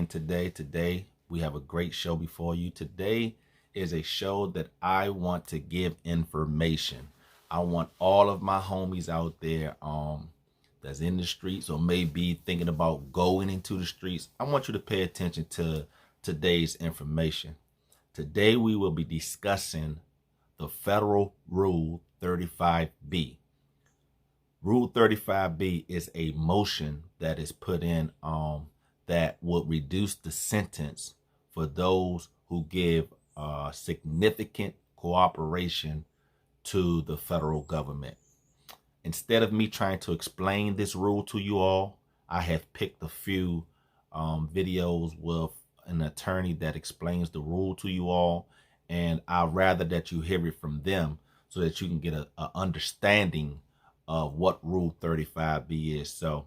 again today. Today, we have a great show before you. Today is a show that I want to give information. I want all of my homies out there that's in the streets or maybe thinking about going into the streets. I want you to pay attention to today's information. Today, we will be discussing the Federal Rule 35B. Rule 35B is a motion that is put in that would reduce the sentence for those who give significant cooperation to the federal government. Instead of me trying to explain this rule to you all, I have picked a few videos with an attorney that explains the rule to you all, and I'd rather that you hear it from them so that you can get an understanding of what Rule 35B is. So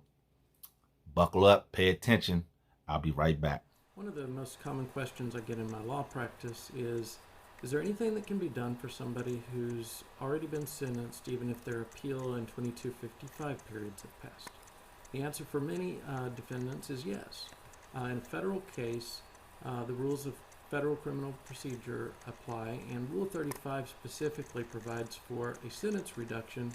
buckle up, pay attention. I'll be right back. One of the most common questions I get in my law practice is there anything that can be done for somebody who's already been sentenced, even if their appeal and 2255 periods have passed? The answer for many defendants is yes. In a federal case, the rules of federal criminal procedure apply, and Rule 35 specifically provides for a sentence reduction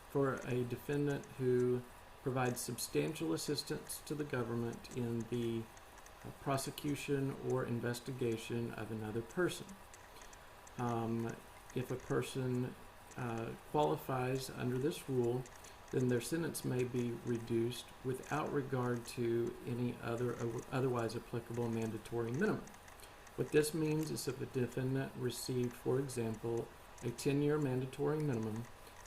for a defendant who provides substantial assistance to the government in the prosecution or investigation of another person. If a person qualifies under this rule, then their sentence may be reduced without regard to any otherwise applicable mandatory minimum. What this means is if a defendant received, for example, a 10-year mandatory minimum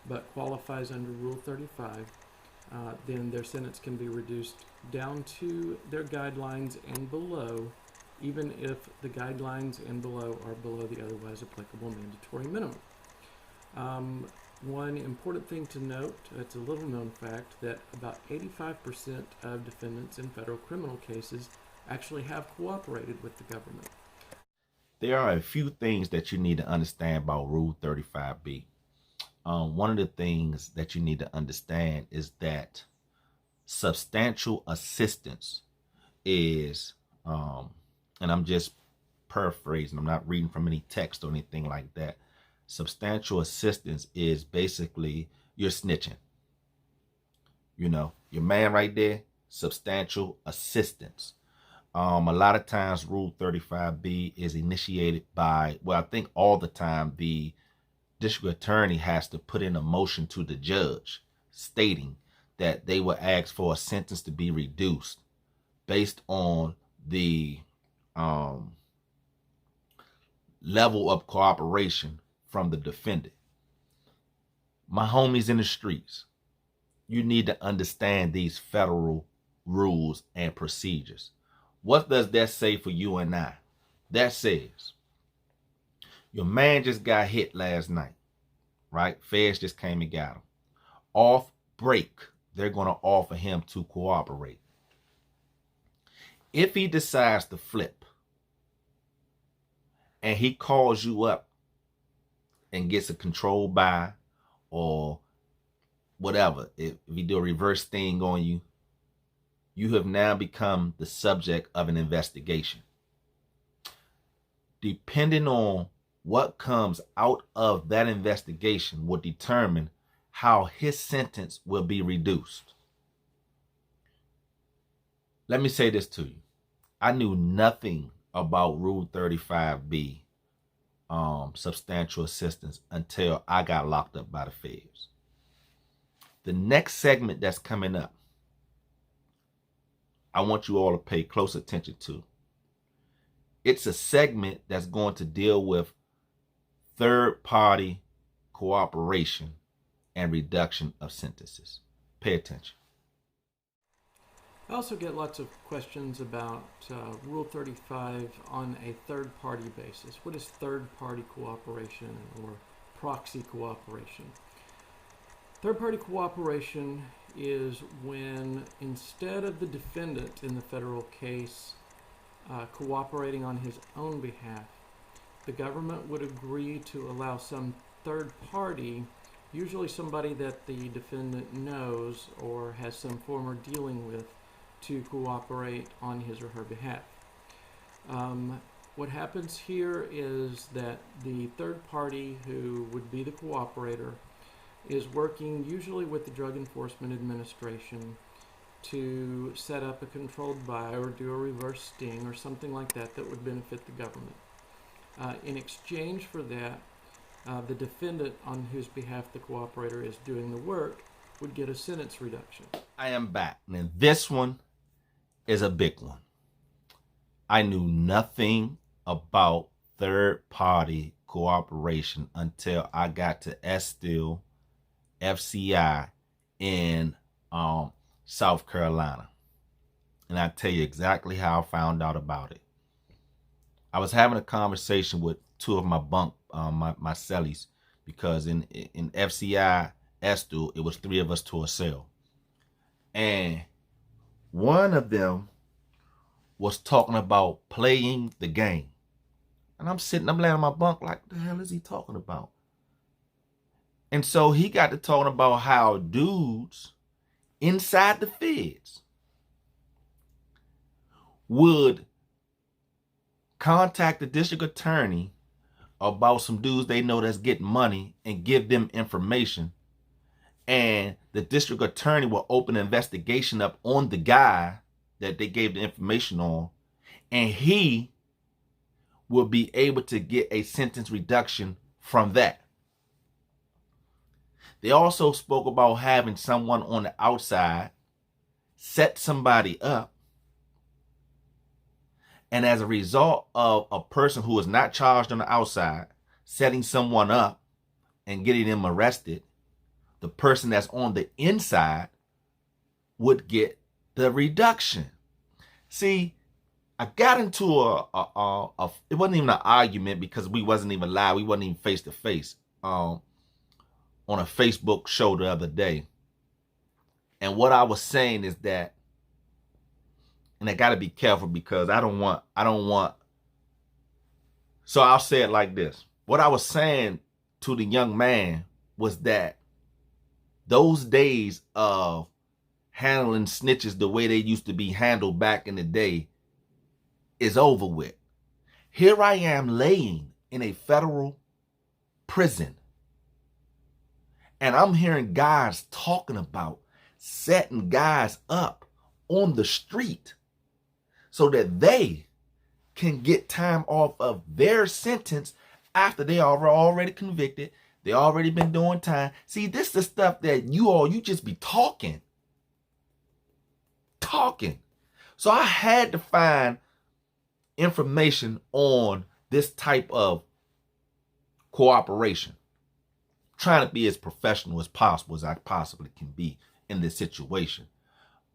but qualifies under Rule 35, then their sentence can be reduced down to their guidelines and below, even if the guidelines and below are below the otherwise applicable mandatory minimum. One important thing to note, it's a little known fact, that about 85% of defendants in federal criminal cases actually have cooperated with the government. There are a few things that you need to understand about Rule 35B. One of the things that you need to understand is that substantial assistance is, and I'm just paraphrasing, I'm not reading from any text or anything like that. Substantial assistance is basically you're snitching. You know, your man right there, substantial assistance. A lot of times Rule 35B is initiated by, well, I think all the time the district attorney has to put in a motion to the judge stating that they will ask for a sentence to be reduced based on the level of cooperation from the defendant. My homies in the streets, you need to understand these federal rules and procedures. What does that say for you and I? That says your man just got hit last night, right? Feds just came and got him. Off break, they're going to offer him to cooperate. If he decides to flip and he calls you up and gets a control buy or whatever, if he do a reverse thing on you, you have now become the subject of an investigation. Depending on what comes out of that investigation will determine how his sentence will be reduced. Let me say this to you. I knew nothing about Rule 35B, substantial assistance, until I got locked up by the feds. The next segment that's coming up, I want you all to pay close attention to. It's a segment that's going to deal with third-party cooperation and reduction of sentences. Pay attention. I also get lots of questions about Rule 35 on a third-party basis. What is third-party cooperation or proxy cooperation? Third-party cooperation is when, instead of the defendant in the federal case cooperating on his own behalf, the government would agree to allow some third party, usually somebody that the defendant knows or has some former dealing with, to cooperate on his or her behalf. What happens here is that the third party, who would be the cooperator, is working usually with the Drug Enforcement Administration to set up a controlled buy or do a reverse sting or something like that that would benefit the government. In exchange for that, the defendant on whose behalf the cooperator is doing the work would get a sentence reduction. I am back. And this one is a big one. I knew nothing about third-party cooperation until I got to Estill FCI in South Carolina. And I'll tell you exactly how I found out about it. I was having a conversation with two of my my cellies, because in FCI Estill, it was 3 of us to a cell. And one of them was talking about playing the game. And I'm laying on my bunk like, what the hell is he talking about? And so he got to talking about how dudes inside the feds would contact the district attorney about some dudes they know that's getting money and give them information. And the district attorney will open an investigation up on the guy that they gave the information on, and he will be able to get a sentence reduction from that. They also spoke about having someone on the outside set somebody up, and as a result of a person who is not charged on the outside setting someone up and getting them arrested, the person that's on the inside would get the reduction. See, I got into it wasn't even an argument, because we wasn't even live. We wasn't even face to face on a Facebook show the other day. And what I was saying is that, and I got to be careful because I don't want. So I'll say it like this. What I was saying to the young man was that those days of handling snitches the way they used to be handled back in the day is over with. Here I am laying in a federal prison, and I'm hearing guys talking about setting guys up on the street so that they can get time off of their sentence after they are already convicted. They already been doing time. See, this is the stuff that you just be talking. So I had to find information on this type of cooperation. Trying to be as professional as possible as I possibly can be in this situation.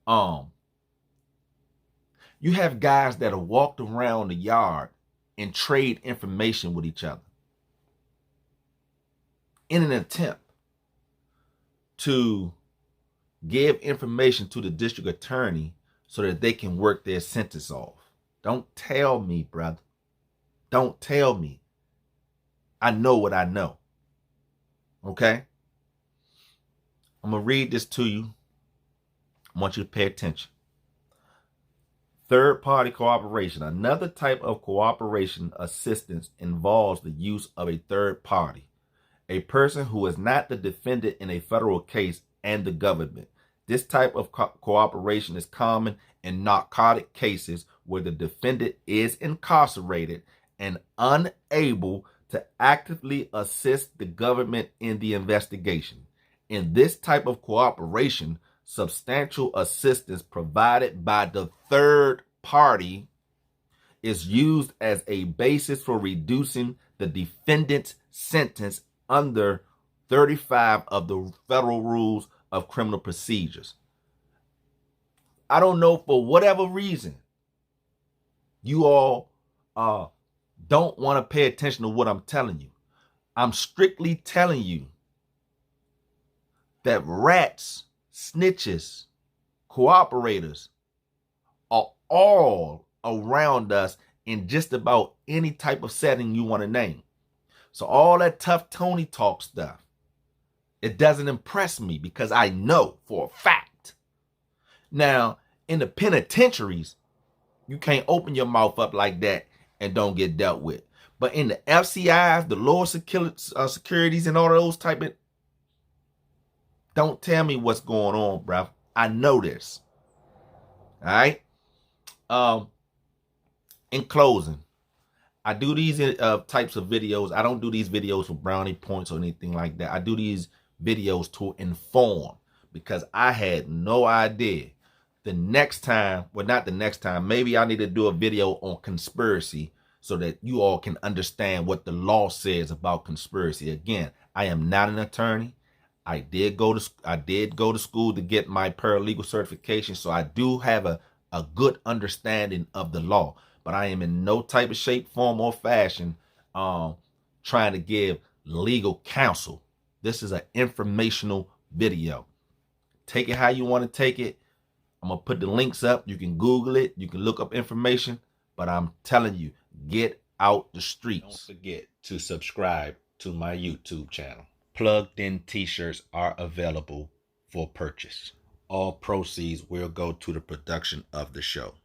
You have guys that have walked around the yard and trade information with each other in an attempt to give information to the district attorney so that they can work their sentence off. Don't tell me, brother. Don't tell me. I know what I know. Okay? I'm going to read this to you. I want you to pay attention. Third-party cooperation. Another type of cooperation assistance involves the use of a third party, a person who is not the defendant in a federal case, and the government. This type of cooperation is common in narcotic cases where the defendant is incarcerated and unable to actively assist the government in the investigation. In this type of cooperation, substantial assistance provided by the third party is used as a basis for reducing the defendant's sentence under 35 of the Federal Rules of Criminal Procedures. I don't know, for whatever reason, you all don't want to pay attention to what I'm telling you. I'm strictly telling you that rats, snitches, cooperators are all around us in just about any type of setting you want to name. So all that tough Tony talk stuff, it doesn't impress me because I know for a fact. Now, in the penitentiaries, you can't open your mouth up like that and don't get dealt with. But in the FCIs, the lower securities and all those type of, don't tell me what's going on, bro. I know this. All right. In closing, I do these types of videos. I don't do these videos for brownie points or anything like that. I do these videos to inform, because I had no idea. The next time, well, not the next time, maybe I need to do a video on conspiracy so that you all can understand what the law says about conspiracy. Again, I am not an attorney. I did go to school to get my paralegal certification, so I do have a good understanding of the law. But I am in no type of shape, form, or fashion trying to give legal counsel. This is an informational video. Take it how you want to take it. I'm going to put the links up. You can Google it. You can look up information. But I'm telling you, get out the streets. Don't forget to subscribe to my YouTube channel. Plugged in t-shirts are available for purchase. All proceeds will go to the production of the show.